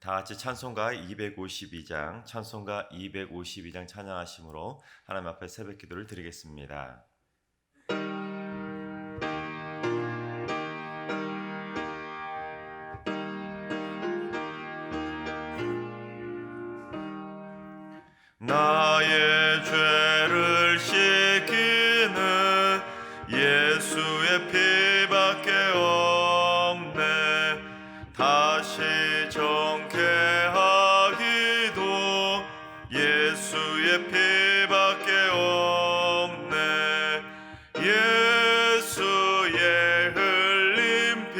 다 같이 찬송가 252장 찬양하심으로 하나님 앞에 새벽 기도를 드리겠습니다. 나의 죄를 씻기는 예수의 피밖에 없네. 다시 정케하기도 예수의 피밖에 없네. 예수의 흘린 피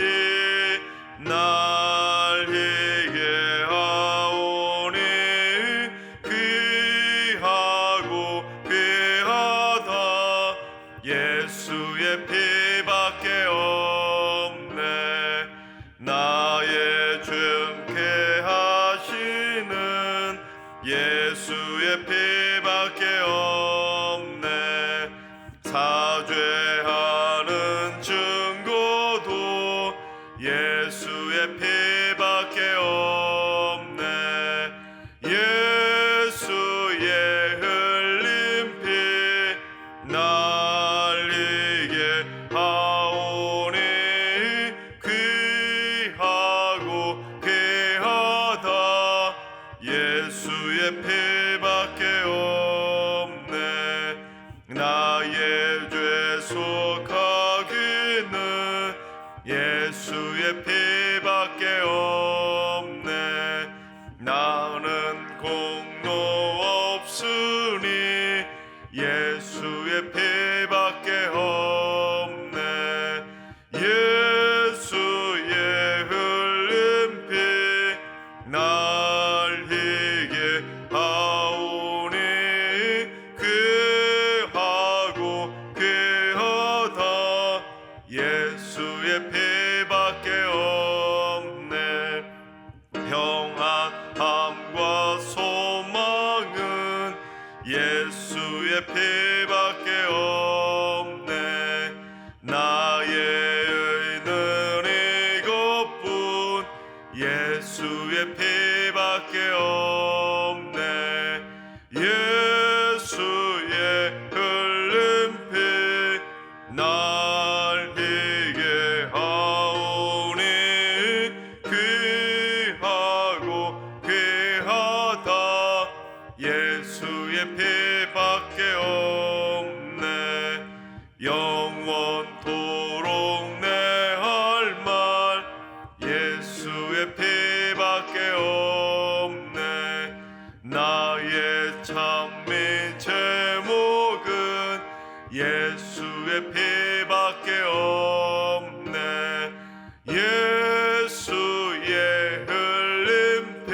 날 희게 하오니 귀하고 귀하다. 예수의 피밖에 없네. 나의 죄케 하시는 예수의 피밖에 없네. 사죄하는 증거도 예수의 피밖에 없네. 예수의 흘린 피 날리게 하오니 귀하고 귀하다. 예수의 피밖에 없네. 나의 죄 속하기는 예수의 피밖에 없네. 나는 공로 없으니 예수의 피밖에 없네. 예수의 흘린 피 날 희게 하오니 귀하고 귀하다. 예수의 피밖에 없네. 평안함과 소망은 예수의 피밖에 없네. 나의 의는 이것뿐 예수의 피밖에 없네. 예수의 흘린 피 날 희게 하오니 귀하고 귀하다. 예수의 피밖에 없네. 영원토록 내 할 말 예수의 피밖에 없네. 나의 찬미 제목은 예수의 피밖에 없네. 예수의 흘린 피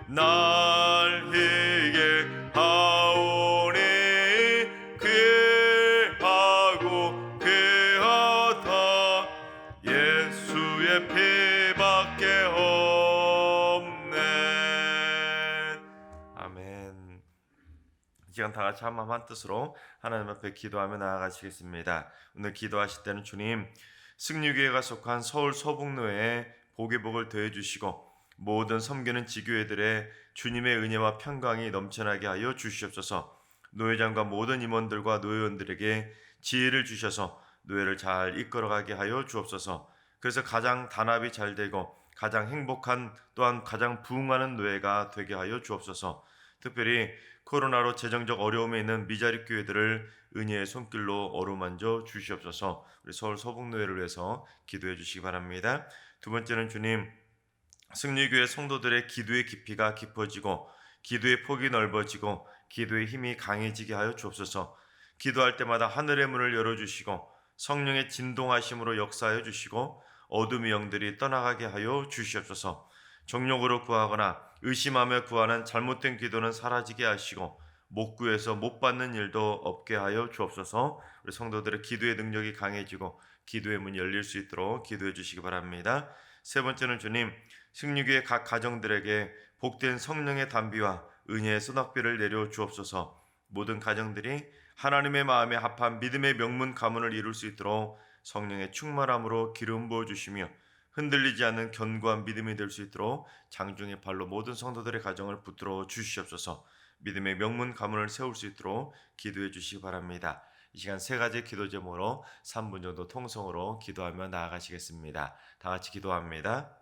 날 희게 하오니 귀하고 귀하다. 예수의 피밖에 없네. 아멘. 이 시간 다 같이 한 마음 한 뜻으로 하나님 앞에 기도하며 나아가시겠습니다. 오늘 기도하실 때는 주님, 승리교회가 속한 서울 서북로에 복의 복을 더해 주시고 모든 섬기는 지교회들의 주님의 은혜와 평강이 넘쳐나게 하여 주시옵소서. 노회장과 모든 임원들과 노회원들에게 지혜를 주셔서 노회를 잘 이끌어가게 하여 주옵소서. 그래서 가장 단합이 잘 되고 가장 행복한, 또한 가장 부흥하는 노회가 되게 하여 주옵소서. 특별히 코로나로 재정적 어려움에 있는 미자립 교회들을 은혜의 손길로 어루만져 주시옵소서. 우리 서울 서북노회를 위해서 기도해 주시기 바랍니다. 두 번째는 주님, 승리교회 성도들의 기도의 깊이가 깊어지고 기도의 폭이 넓어지고 기도의 힘이 강해지게 하여 주옵소서. 기도할 때마다 하늘의 문을 열어주시고 성령의 진동하심으로 역사하여 주시고 어둠의 영들이 떠나가게 하여 주시옵소서. 정욕으로 구하거나 의심하며 구하는 잘못된 기도는 사라지게 하시고 못 구해서 못 받는 일도 없게 하여 주옵소서. 우리 성도들의 기도의 능력이 강해지고 기도의 문이 열릴 수 있도록 기도해 주시기 바랍니다. 세 번째는 주님, 승리교회 각 가정들에게 복된 성령의 담비와 은혜의 소낙비를 내려 주옵소서. 모든 가정들이 하나님의 마음에 합한 믿음의 명문 가문을 이룰 수 있도록 성령의 충만함으로 기름 부어 주시며 흔들리지 않는 견고한 믿음이 될 수 있도록 장중의 발로 모든 성도들의 가정을 붙들어 주시옵소서. 믿음의 명문 가문을 세울 수 있도록 기도해 주시기 바랍니다. 이 시간 세 가지 기도 제목으로 3분 정도 통성으로 기도하며 나아가시겠습니다. 다 같이 기도합니다.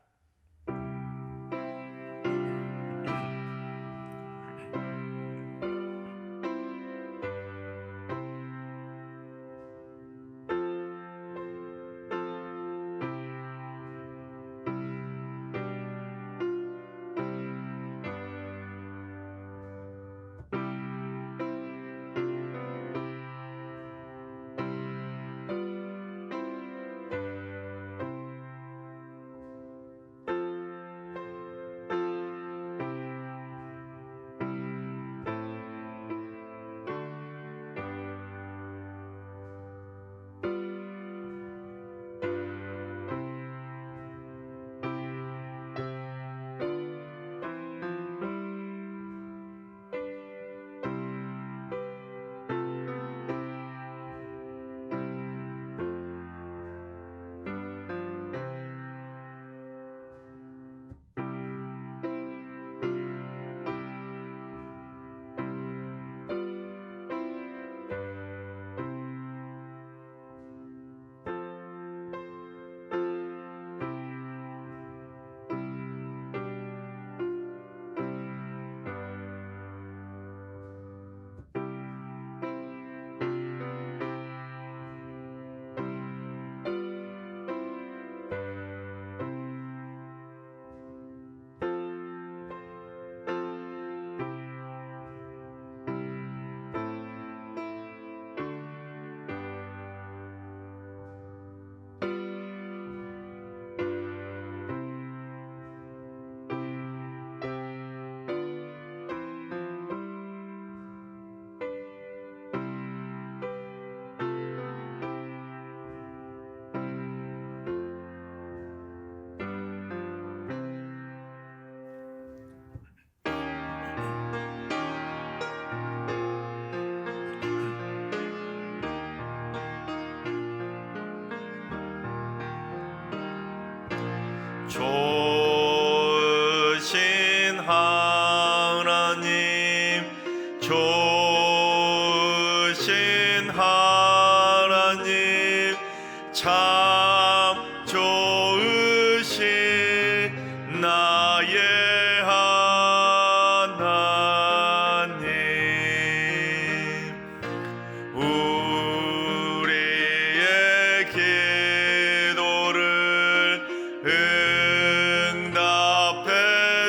좋으신 하나님, 좋으신 하나님, 참 좋으신 나의 하나님, 우리의 기도를 응답해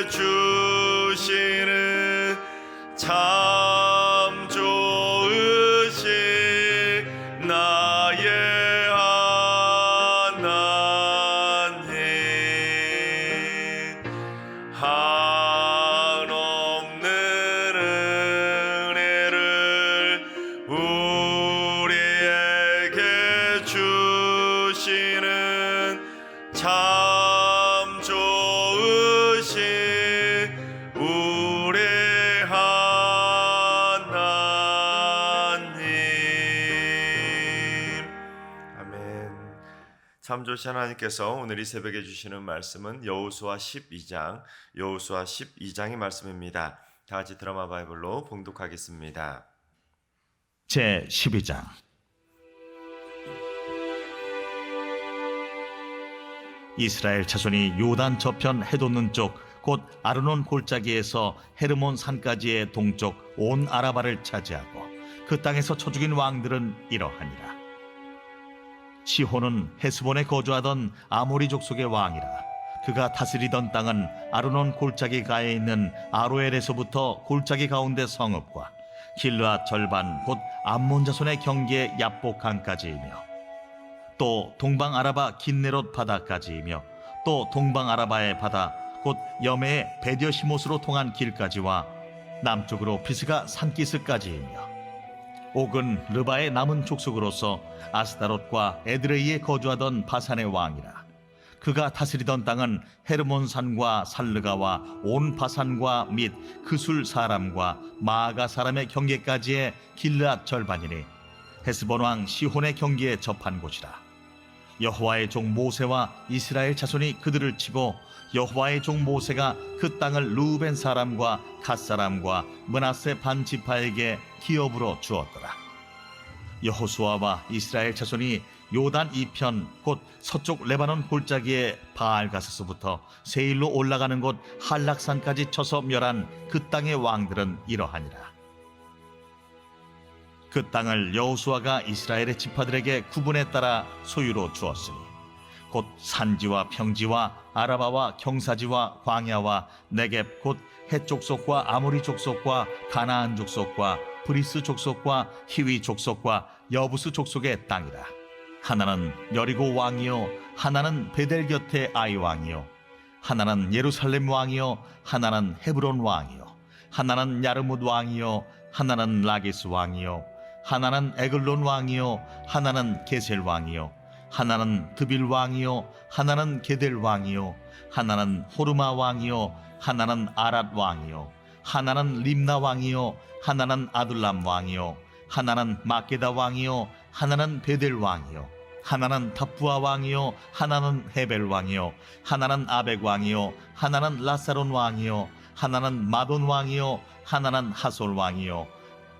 주시는 참 좋으신 나의 하나님, 한없는 은혜를 우리에게 주시는 참 좋으신 우리 하나님. 아멘. 참 좋으신 하나님께서 오늘 이 새벽에 주시는 말씀은 여호수아 12장의 말씀입니다. 다 같이 드라마 바이블로 봉독하겠습니다. 제 12장. 이스라엘 자손이 요단 저편 해돋는 쪽 곧 아르논 골짜기에서 헤르몬 산까지의 동쪽 온 아라바를 차지하고 그 땅에서 쳐 죽인 왕들은 이러하니라. 시혼은 헤스본에 거주하던 아모리 족속의 왕이라. 그가 다스리던 땅은 아르논 골짜기 가에 있는 아로엘에서부터 골짜기 가운데 성읍과 길르앗 절반 곧 암몬 자손의 경계 야복강까지이며 또 동방 아라바 긴네롯 바다까지이며 또 동방 아라바의 바다 곧 여매의 베디어시못으로 통한 길까지와 남쪽으로 비스가 산기스까지이며 옥은 르바의 남은 족속으로서 아스다롯과 에드레이에 거주하던 바산의 왕이라. 그가 다스리던 땅은 헤르몬산과 살르가와 온 바산과 및 그술 사람과 마아가 사람의 경계까지의 길르앗 절반이니 헤스본 왕 시혼의 경계에 접한 곳이라. 여호와의 종 모세와 이스라엘 자손이 그들을 치고 여호와의 종 모세가 그 땅을 루벤 사람과 갓 사람과 므낫세 반 지파에게 기업으로 주었더라. 여호수아와 이스라엘 자손이 요단 이편 곧 서쪽 레바논 골짜기의 바알가스서부터 세일로 올라가는 곳 한락산까지 쳐서 멸한 그 땅의 왕들은 이러하니라. 그 땅을 여호수아가 이스라엘의 지파들에게 구분에 따라 소유로 주었으니 곧 산지와 평지와 아라바와 경사지와 광야와 네겝 곧 헷 족속과 아모리 족속과 가나안 족속과 브리스 족속과 히위 족속과 여부스 족속의 땅이라. 하나는 여리고 왕이요 하나는 베델 곁의 아이 왕이요 하나는 예루살렘 왕이요 하나는 헤브론 왕이요 하나는 야르뭇 왕이요 하나는 라기스 왕이요 하나는 에글론 왕이요 하나는 게셀 왕이요 하나는 드빌 왕이요 하나는 게델 왕이요 하나는 호르마 왕이요 하나는 아랏 왕이요 하나는 림나 왕이요 하나는 아둘람 왕이요 하나는 마게다 왕이요 하나는 베델 왕이요 하나는 답부아 왕이요 하나는 헤벨 왕이요 하나는 아벡 왕이요 하나는 라사론 왕이요 하나는 마돈 왕이요 하나는 하솔 왕이요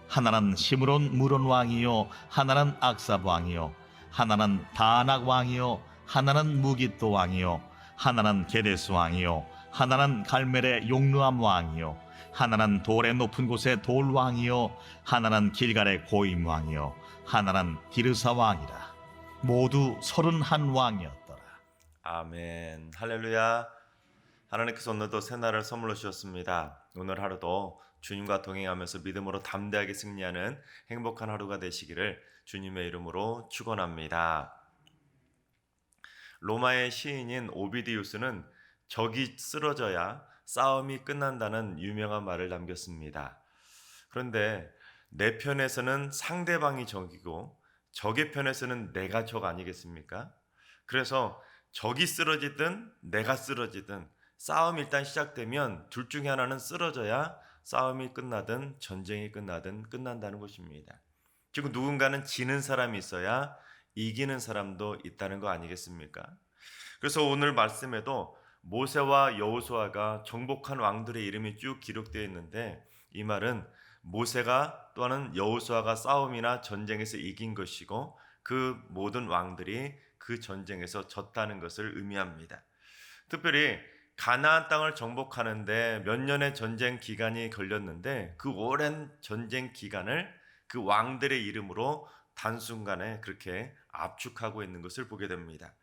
하나는 시므론 무론 왕이요 하나는 악삽 왕이요 하나는 다낙 왕이요 하나는 무깃도 왕이요 하나는 게데스 왕이요 하나는 갈멜의 용르암 왕이요 하나는 돌의 높은 곳의 돌 왕이요 하나는 길갈의 고임 왕이요 하나는 디르사 왕이라. 모두 31 왕이었더라. 아멘. 할렐루야. 하나님께서 오늘도 새날을 선물로 주셨습니다. 오늘 하루도 주님과 동행하면서 믿음으로 담대하게 승리하는 행복한 하루가 되시기를 주님의 이름으로 축원합니다. 로마의 시인인 오비디우스는 적이 쓰러져야 싸움이 끝난다는 유명한 말을 남겼습니다. 그런데 내 편에서는 상대방이 적이고 적의 편에서는 내가 적 아니겠습니까? 그래서 적이 쓰러지든 내가 쓰러지든 싸움이 일단 시작되면 둘 중에 하나는 쓰러져야 싸움이 끝나든 전쟁이 끝나든 끝난다는 것입니다. 즉 누군가는 지는 사람이 있어야 이기는 사람도 있다는 거 아니겠습니까? 그래서 오늘 말씀에도 모세와 여호수아가 정복한 왕들의 이름이 쭉 기록되어 있는데 이 말은 모세가 또는 여호수아가 싸움이나 전쟁에서 이긴 것이고 그 모든 왕들이 그 전쟁에서 졌다는 것을 의미합니다. 특별히 가나안 땅을 정복하는데 몇 년의 전쟁 기간이 걸렸는데 그 오랜 전쟁 기간을 그 왕들의 이름으로 단순간에 그렇게 압축하고 있는 것을 보게 됩니다.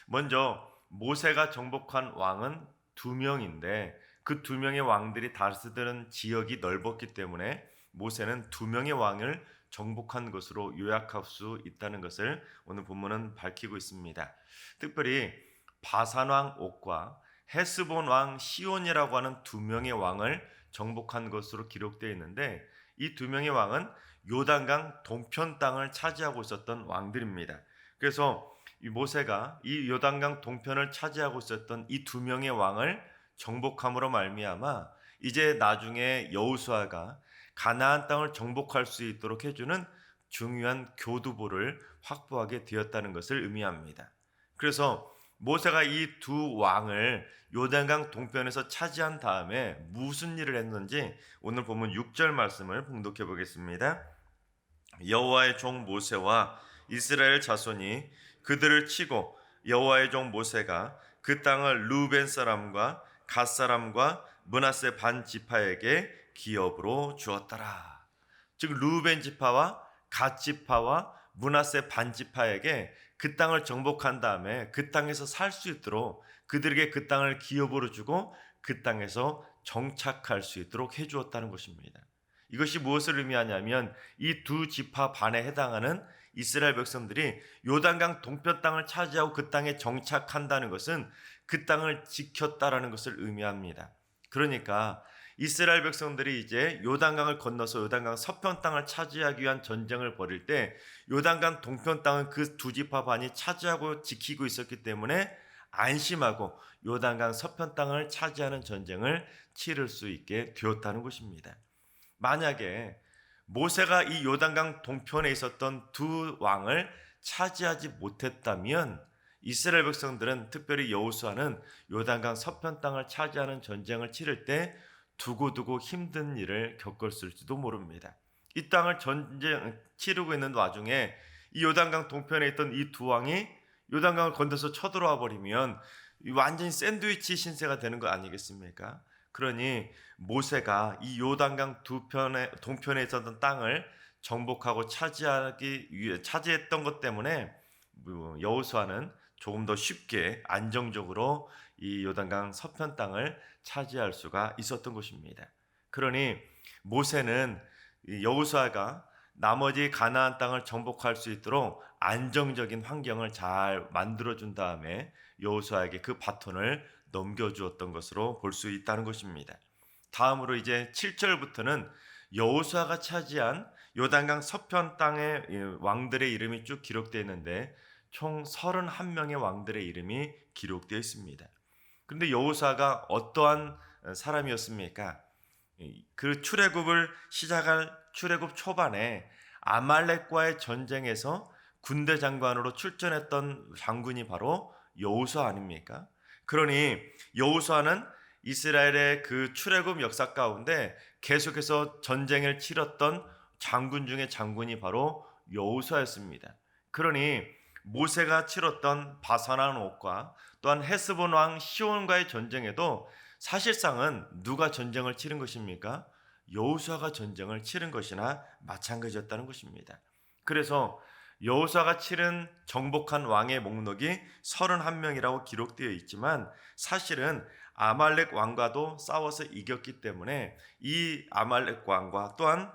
먼저 모세가 정복한 왕은 2명인데 그 2명의 왕들이 다스리던 지역이 넓었기 때문에 모세는 2명의 왕을 정복한 것으로 요약할 수 있다는 것을 오늘 본문은 밝히고 있습니다. 특별히 바산 왕 옥과 헤스본 왕 시온이라고 하는 2명의 왕을 정복한 것으로 기록되어 있는데 이 2명의 왕은 요단강 동편 땅을 차지하고 있었던 왕들입니다. 그래서 이 모세가 이 요단강 동편을 차지하고 있었던 이 2명의 왕을 정복함으로 말미암아 이제 나중에 여호수아가 가나안 땅을 정복할 수 있도록 해주는 중요한 교두보를 확보하게 되었다는 것을 의미합니다. 그래서 모세가 이 2 왕을 요단강 동편에서 차지한 다음에 무슨 일을 했는지 오늘 보면 6절 말씀을 봉독해 보겠습니다. 여호와의 종 모세와 이스라엘 자손이 그들을 치고 여호와의 종 모세가 그 땅을 루벤 사람과 갓 사람과 므낫세 반 지파에게 기업으로 주었더라. 즉 루벤 지파와 갓 지파와 므낫세 반 지파에게 그 땅을 정복한 다음에 그 땅에서 살 수 있도록 그들에게 그 땅을 기업으로 주고 그 땅에서 정착할 수 있도록 해주었다는 것입니다. 이것이 무엇을 의미하냐면 이 2 지파 반에 해당하는 이스라엘 백성들이 요단강 동편 땅을 차지하고 그 땅에 정착한다는 것은 그 땅을 지켰다라는 것을 의미합니다. 그러니까 이스라엘 백성들이 이제 요단강을 건너서 요단강 서편 땅을 차지하기 위한 전쟁을 벌일 때 요단강 동편 땅은 그 2 지파 반이 차지하고 지키고 있었기 때문에 안심하고 요단강 서편 땅을 차지하는 전쟁을 치를 수 있게 되었다는 것입니다. 만약에 모세가 이 요단강 동편에 있었던 2 왕을 차지하지 못했다면 이스라엘 백성들은 특별히 여호수아는 요단강 서편 땅을 차지하는 전쟁을 치를 때 두고두고 힘든 일을 겪었을지도 모릅니다. 이 땅을 전쟁 치르고 있는 와중에 이 요단강 동편에 있던 이 두 왕이 요단강을 건너서 쳐들어와 버리면 완전히 샌드위치 신세가 되는 거 아니겠습니까? 그러니 모세가 이 요단강 동편에 있었던 땅을 정복하고 차지했던 것 때문에 여호수아는 조금 더 쉽게 안정적으로 이 요단강 서편 땅을 차지할 수가 있었던 것입니다. 그러니 모세는 여호수아가 나머지 가나안 땅을 정복할 수 있도록 안정적인 환경을 잘 만들어준 다음에 여호수아에게 그 바톤을 넘겨주었던 것으로 볼 수 있다는 것입니다. 다음으로 이제 7절부터는 여호수아가 차지한 요단강 서편 땅의 왕들의 이름이 쭉 기록되어 있는데 총 31명의 왕들의 이름이 기록되어 있습니다. 그런데 여호수아가 어떠한 사람이었습니까? 그 출애굽을 시작할 출애굽 초반에 아말렉과의 전쟁에서 군대 장관으로 출전했던 장군이 바로 여호수아 아닙니까? 그러니 여호수아는 이스라엘의 그 출애굽 역사 가운데 계속해서 전쟁을 치렀던 장군 중에 장군이 바로 여호수아였습니다. 그러니 모세가 치렀던 바산왕 옥과 또한 헤스본 왕 시온과의 전쟁에도 사실상은 누가 전쟁을 치른 것입니까? 여호수아가 전쟁을 치른 것이나 마찬가지였다는 것입니다. 그래서 여호수아가 치른 정복한 왕의 목록이 31명이라고 기록되어 있지만 사실은 아말렉 왕과도 싸워서 이겼기 때문에 이 아말렉 왕과 또한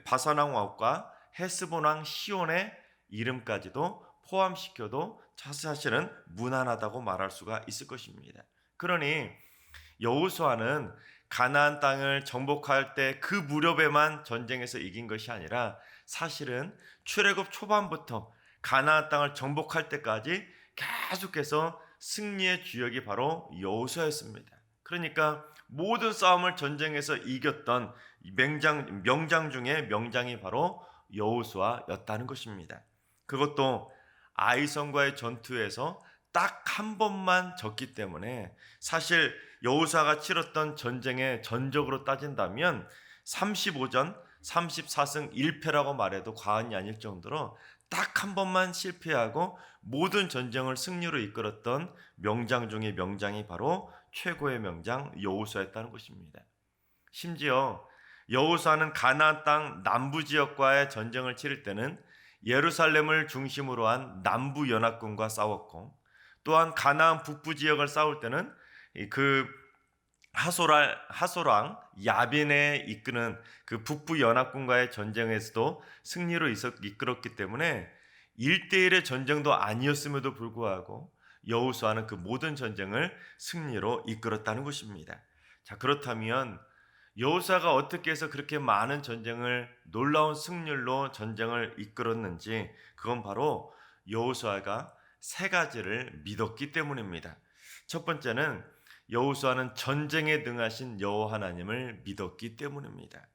바산왕 왕과 헤스본 왕 시온의 이름까지도 포함시켜도 사실은 무난하다고 말할 수가 있을 것입니다. 그러니 여호수아는 가나안 땅을 정복할 때 그 무렵에만 전쟁에서 이긴 것이 아니라 사실은 출애굽 초반부터 가나안 땅을 정복할 때까지 계속해서 승리의 주역이 바로 여호수아였습니다. 그러니까 모든 싸움을 전쟁에서 이겼던 명장 중에 명장이 바로 여호수아였다는 것입니다. 그것도 아이성과의 전투에서 딱 한 번만 졌기 때문에 사실 여호수아가 치렀던 전쟁의 전적으로 따진다면 35전 34승 1패라고 말해도 과언이 아닐 정도로 딱 한 번만 실패하고 모든 전쟁을 승리로 이끌었던 명장 중의 명장이 바로 최고의 명장 여호수아였다는 것입니다. 심지어 여호수아는 가나안 땅 남부 지역과의 전쟁을 치를 때는 예루살렘을 중심으로 한 남부 연합군과 싸웠고 또한 가나안 북부 지역을 싸울 때는 그 하솔왕 야빈에 이끄는 그 북부 연합군과의 전쟁에서도 승리로 이끌었기 때문에 1대1의 전쟁도 아니었음에도 불구하고 여호수아는 그 모든 전쟁을 승리로 이끌었다는 것입니다. 자, 그렇다면 여호수아가 어떻게 해서 그렇게 많은 전쟁을 놀라운 승률로 전쟁을 이끌었는지 그건 바로 여호수아가 세 가지를 믿었기 때문입니다. 첫 번째는 여호수아는 전쟁에 능하신 여호와 하나님을 믿었기 때문입니다.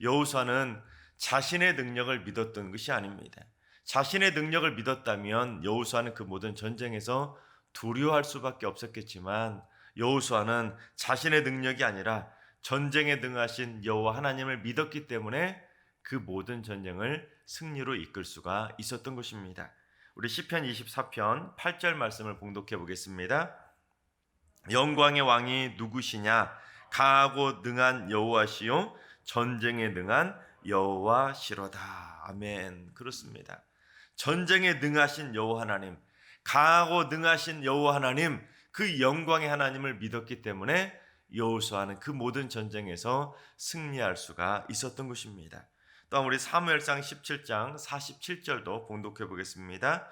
여호수아는 자신의 능력을 믿었던 것이 아닙니다. 자신의 능력을 믿었다면 여호수아는 그 모든 전쟁에서 두려워할 수밖에 없었겠지만 여호수아는 자신의 능력이 아니라 전쟁에 능하신 여호와 하나님을 믿었기 때문에 그 모든 전쟁을 승리로 이끌 수가 있었던 것입니다. 우리 시편 24편 8절 말씀을 봉독해 보겠습니다. 영광의 왕이 누구시냐? 강하고 능한 여호와시요 전쟁에 능한 여호와시로다. 아멘. 그렇습니다. 전쟁에 능하신 여호와 하나님, 강하고 능하신 여호와 하나님, 그 영광의 하나님을 믿었기 때문에 여호수아는 그 모든 전쟁에서 승리할 수가 있었던 것입니다. 또 우리 사무엘상 17장 47절도 봉독해 보겠습니다.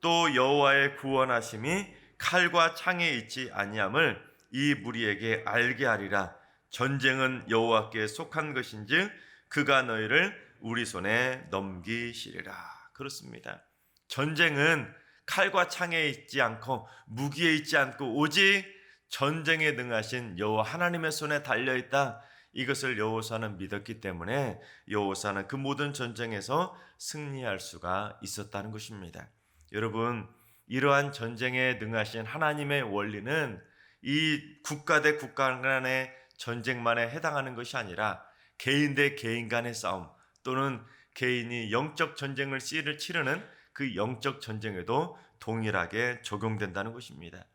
또 여호와의 구원하심이 칼과 창에 있지 아니함을 이 무리에게 알게 하리라. 전쟁은 여호와께 속한 것인즉 그가 너희를 우리 손에 넘기시리라. 그렇습니다. 전쟁은 칼과 창에 있지 않고 무기에 있지 않고 오직 전쟁에 능하신 여호와 하나님의 손에 달려있다. 이것을 여호수아는 믿었기 때문에 여호수아는 그 모든 전쟁에서 승리할 수가 있었다는 것입니다. 여러분, 이러한 전쟁에 능하신 하나님의 원리는 이 국가 대 국가 간의 전쟁만에 해당하는 것이 아니라 개인 대 개인 간의 싸움 또는 개인이 영적 전쟁을 치르는 그 영적 전쟁에도 동일하게 적용된다는 것입니다.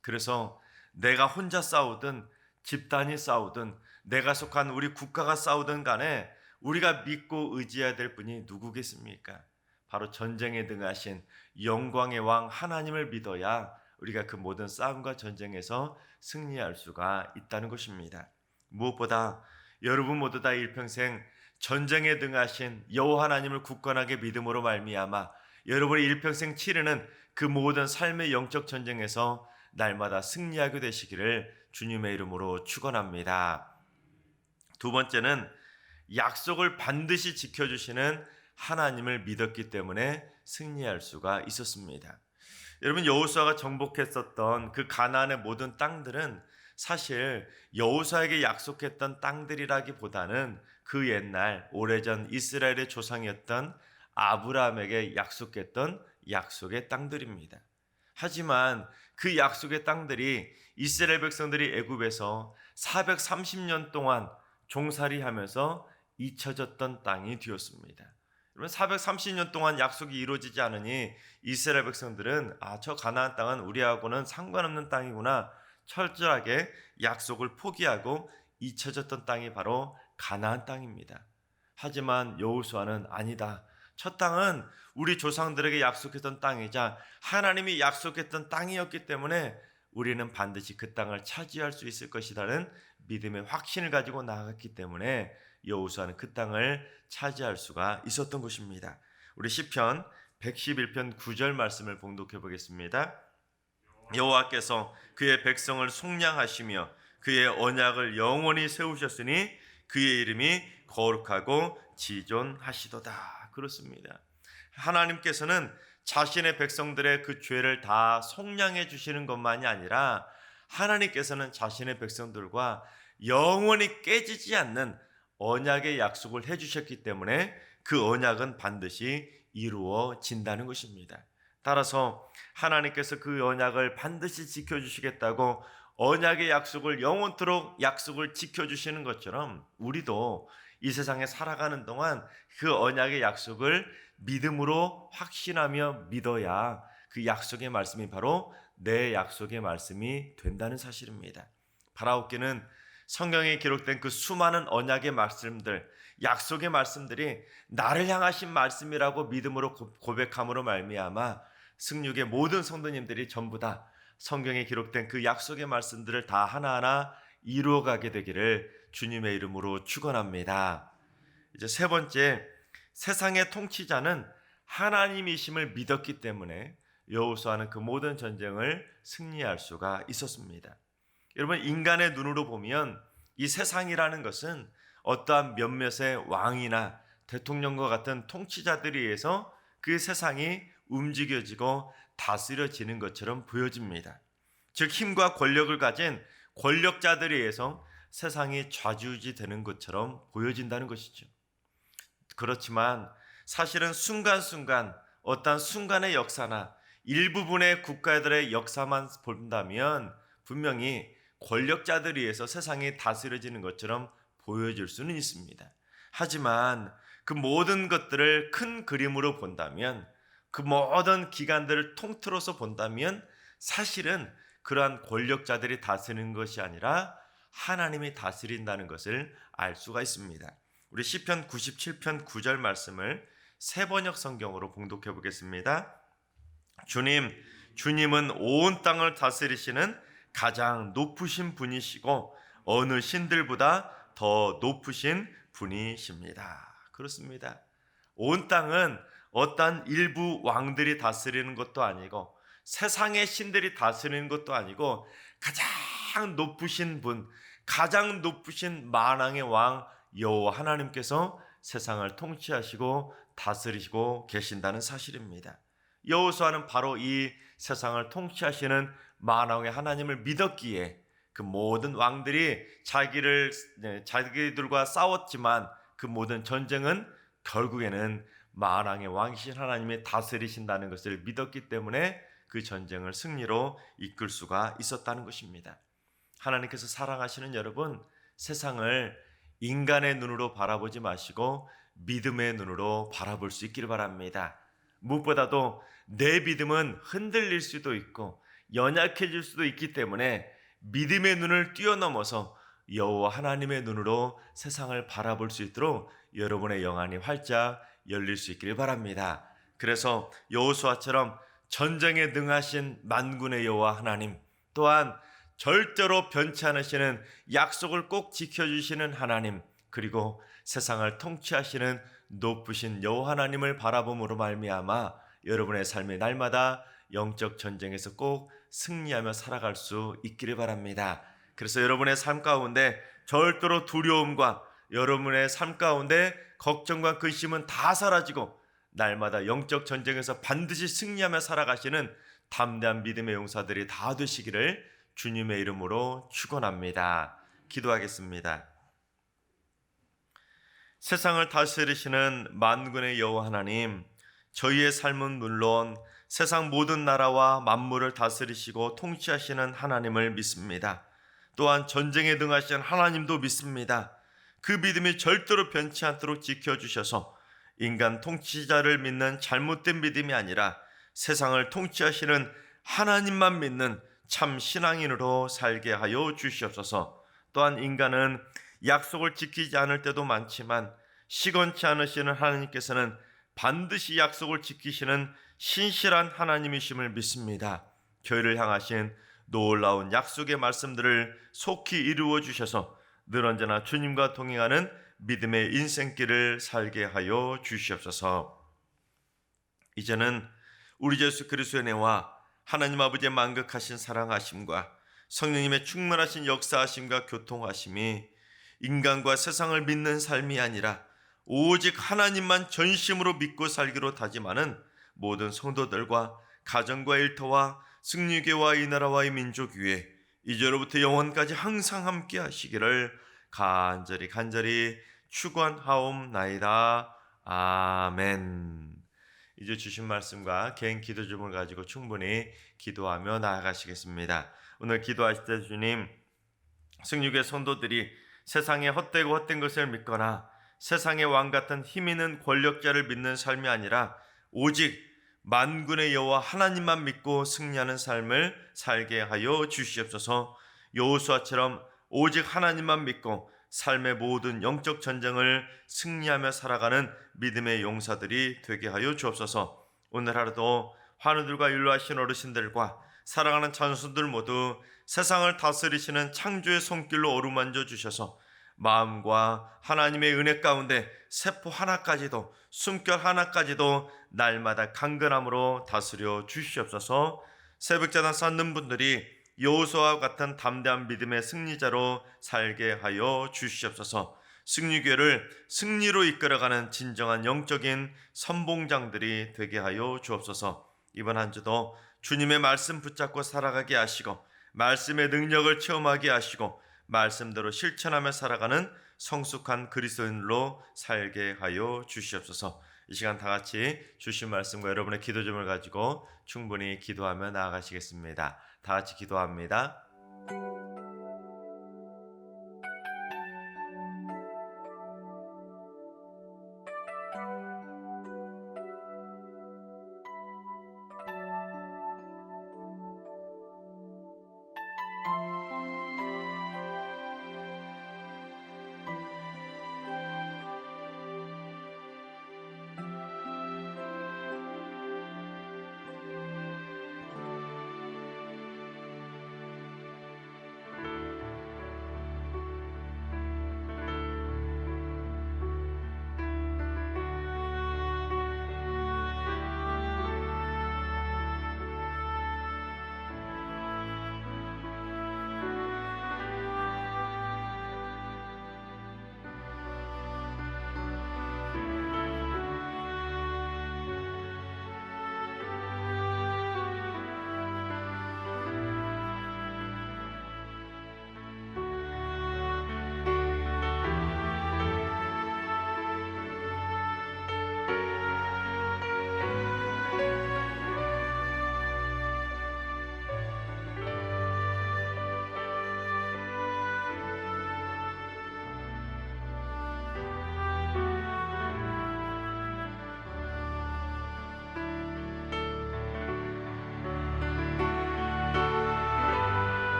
그래서 내가 혼자 싸우든 집단이 싸우든 내가 속한 우리 국가가 싸우든 간에 우리가 믿고 의지해야 될 분이 누구겠습니까? 바로 전쟁에 능하신 영광의 왕 하나님을 믿어야 우리가 그 모든 싸움과 전쟁에서 승리할 수가 있다는 것입니다. 무엇보다 여러분 모두 다 일평생 전쟁에 능하신 여호와 하나님을 굳건하게 믿음으로 말미암아 여러분이 일평생 치르는 그 모든 삶의 영적 전쟁에서 날마다 승리하게 되시기를 주님의 이름으로 축원합니다. 두 번째는 약속을 반드시 지켜주시는 하나님을 믿었기 때문에 승리할 수가 있었습니다. 여러분, 여호수아가 정복했었던 그 가나안의 모든 땅들은 사실 여호수아에게 약속했던 땅들이라기보다는 그 옛날 오래전 이스라엘의 조상이었던 아브라함에게 약속했던 약속의 땅들입니다. 하지만 그 약속의 땅들이 이스라엘 백성들이 애굽에서 430년 동안 종살이하면서 잊혀졌던 땅이 되었습니다. 여러분, 430년 동안 약속이 이루어지지 않으니 이스라엘 백성들은 저 가나안 땅은 우리하고는 상관없는 땅이구나 철저하게 약속을 포기하고 잊혀졌던 땅이 바로 가나안 땅입니다. 하지만 여호수아는 아니다. 첫 땅은 우리 조상들에게 약속했던 땅이자 하나님이 약속했던 땅이었기 때문에 우리는 반드시 그 땅을 차지할 수 있을 것이라는 믿음의 확신을 가지고 나아갔기 때문에 여호수아는 그 땅을 차지할 수가 있었던 것입니다. 우리 시편 111편 9절 말씀을 봉독해 보겠습니다. 여호와께서 그의 백성을 속량하시며 그의 언약을 영원히 세우셨으니 그의 이름이 거룩하고 지존하시도다. 그렇습니다. 하나님께서는 자신의 백성들의 그 죄를 다 속량해 주시는 것만이 아니라 하나님께서는 자신의 백성들과 영원히 깨지지 않는 언약의 약속을 해주셨기 때문에 그 언약은 반드시 이루어진다는 것입니다. 따라서 하나님께서 그 언약을 반드시 지켜주시겠다고 언약의 약속을 영원토록 약속을 지켜주시는 것처럼 우리도 이 세상에 살아가는 동안 그 언약의 약속을 믿음으로 확신하며 믿어야 그 약속의 말씀이 바로 내 약속의 말씀이 된다는 사실입니다. 바라옵기는 성경에 기록된 그 수많은 언약의 말씀들, 약속의 말씀들이 나를 향하신 말씀이라고 믿음으로 고백함으로 말미암아 승육의 모든 성도님들이 전부 다 성경에 기록된 그 약속의 말씀들을 다 하나하나 이루어가게 되기를 주님의 이름으로 축원합니다. 이제 세 번째, 세상의 통치자는 하나님이심을 믿었기 때문에 여호수아는 그 모든 전쟁을 승리할 수가 있었습니다. 여러분, 인간의 눈으로 보면 이 세상이라는 것은 어떠한 몇몇의 왕이나 대통령과 같은 통치자들에 의해서 그 세상이 움직여지고 다스려지는 것처럼 보여집니다. 즉 힘과 권력을 가진 권력자들에 의해서 세상이 좌지우지되는 것처럼 보여진다는 것이죠. 그렇지만 사실은 순간순간 어떤 순간의 역사나 일부분의 국가들의 역사만 본다면 분명히 권력자들에 의해서 세상이 다스려지는 것처럼 보여질 수는 있습니다. 하지만 그 모든 것들을 큰 그림으로 본다면 그 모든 기관들을 통틀어서 본다면 사실은 그러한 권력자들이 다스리는 것이 아니라 하나님이 다스린다는 것을 알 수가 있습니다. 우리 시편 97편 9절 말씀을 새번역 성경으로 봉독해 보겠습니다. 주님은 온 땅을 다스리시는 가장 높으신 분이시고 어느 신들보다 더 높으신 분이십니다. 그렇습니다. 온 땅은 어떤 일부 왕들이 다스리는 것도 아니고 세상의 신들이 다스리는 것도 아니고 가장 높으신 분, 가장 높으신 만왕의 왕 여호와 하나님께서 세상을 통치하시고 다스리시고 계신다는 사실입니다. 여호수아는 바로 이 세상을 통치하시는 만왕의 하나님을 믿었기에 그 모든 왕들이 자기들과 싸웠지만 그 모든 전쟁은 결국에는 만왕의 왕이신 하나님이 다스리신다는 것을 믿었기 때문에 그 전쟁을 승리로 이끌 수가 있었다는 것입니다. 하나님께서 사랑하시는 여러분, 세상을 인간의 눈으로 바라보지 마시고 믿음의 눈으로 바라볼 수 있기를 바랍니다. 무엇보다도 내 믿음은 흔들릴 수도 있고 연약해질 수도 있기 때문에 믿음의 눈을 뛰어넘어서 여호와 하나님의 눈으로 세상을 바라볼 수 있도록 여러분의 영안이 활짝 열릴 수 있기를 바랍니다. 그래서 여호수아처럼 전쟁에 능하신 만군의 여호와 하나님, 또한 절대로 변치 않으시는 약속을 꼭 지켜주시는 하나님, 그리고 세상을 통치하시는 높으신 여호와 하나님을 바라봄으로 말미암아 여러분의 삶의 날마다 영적 전쟁에서 꼭 승리하며 살아갈 수 있기를 바랍니다. 그래서 여러분의 삶 가운데 절대로 두려움과 여러분의 삶 가운데 걱정과 근심은 다 사라지고 날마다 영적 전쟁에서 반드시 승리하며 살아가시는 담대한 믿음의 용사들이 다 되시기를 주님의 이름으로 축원합니다. 기도하겠습니다. 세상을 다스리시는 만군의 여호와 하나님, 저희의 삶은 물론 세상 모든 나라와 만물을 다스리시고 통치하시는 하나님을 믿습니다. 또한 전쟁에 능하신 하나님도 믿습니다. 그 믿음이 절대로 변치 않도록 지켜주셔서 인간 통치자를 믿는 잘못된 믿음이 아니라 세상을 통치하시는 하나님만 믿는 참 신앙인으로 살게 하여 주시옵소서. 또한 인간은 약속을 지키지 않을 때도 많지만 시건치 않으시는 하나님께서는 반드시 약속을 지키시는 신실한 하나님이심을 믿습니다. 저희를 향하신 놀라운 약속의 말씀들을 속히 이루어 주셔서 늘 언제나 주님과 동행하는 믿음의 인생길을 살게 하여 주시옵소서. 이제는 우리 예수 그리스도의 은혜와 하나님 아버지의 만극하신 사랑하심과 성령님의 충만하신 역사하심과 교통하심이 인간과 세상을 믿는 삶이 아니라 오직 하나님만 전심으로 믿고 살기로 다짐하는 모든 성도들과 가정과 일터와 승리교와 이 나라와 이 민족 위에 이제로부터 영원까지 항상 함께 하시기를 간절히 축원하옵나이다. 아멘. 이제 주신 말씀과 개인 기도 제목을 가지고 충분히 기도하며 나아가시겠습니다. 오늘 기도하실 때 주님, 승리교의 성도들이 세상에 헛되고 헛된 것을 믿거나 세상의 왕 같은 힘 있는 권력자를 믿는 삶이 아니라 오직 만군의 여호와 하나님만 믿고 승리하는 삶을 살게 하여 주시옵소서. 여호수아처럼 오직 하나님만 믿고 삶의 모든 영적 전쟁을 승리하며 살아가는 믿음의 용사들이 되게 하여 주옵소서. 오늘 하루도 환우들과 율로하신 어르신들과 사랑하는 자손들 모두 세상을 다스리시는 창조의 손길로 어루만져 주셔서 마음과 하나님의 은혜 가운데 세포 하나까지도 숨결 하나까지도 날마다 강건함으로 다스려 주시옵소서. 새벽자단 쌓는 분들이 여호수아와 같은 담대한 믿음의 승리자로 살게 하여 주시옵소서. 승리교회를 승리로 이끌어가는 진정한 영적인 선봉장들이 되게 하여 주옵소서. 이번 한 주도 주님의 말씀 붙잡고 살아가게 하시고 말씀의 능력을 체험하게 하시고 말씀대로 실천하며 살아가는 성숙한 그리스도인으로 살게 하여 주시옵소서. 이 시간 다 같이 주신 말씀과 여러분의 기도 점을 가지고 충분히 기도하며 나아가시겠습니다. 다 같이 기도합니다.